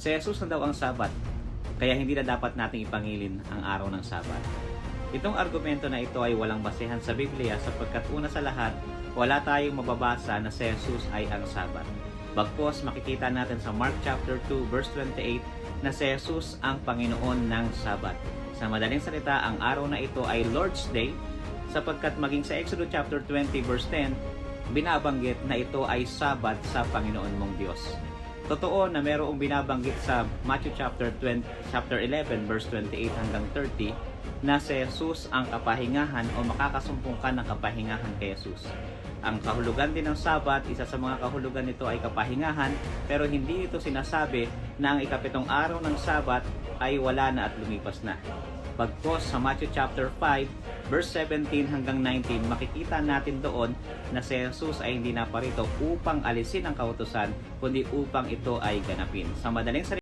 Si Jesus na daw ang Sabat, kaya hindi na dapat nating ipangilin ang araw ng Sabat. Itong argumento na ito ay walang basehan sa Biblia sapagkat una sa lahat, wala tayong mababasa na si Jesus ay ang Sabat. Bagkus makikita natin sa Mark chapter 2 verse 28 na si Jesus ang Panginoon ng Sabat. Sa madaling salita, ang araw na ito ay Lord's Day sapagkat maging sa Exodus chapter 20 verse 10, binabanggit na ito ay Sabat sa Panginoon mong Diyos. Totoo na mayroong binabanggit sa Matthew chapter 11 verse 28 hanggang 30 na si Jesus ang kapahingahan o makakasumpong ka ng kapahingahan kay Jesus. Ang kahulugan din ng Sabat, isa sa mga kahulugan nito ay kapahingahan, pero hindi ito sinasabi na ang ikapitong araw ng Sabat ay wala na at lumipas na. Bagkus sa Matthew chapter 5 verse 17 hanggang 19, makikita natin doon na si Jesus ay hindi na parito upang alisin ang kautusan, kundi upang ito ay ganapin. Sa madaling salita,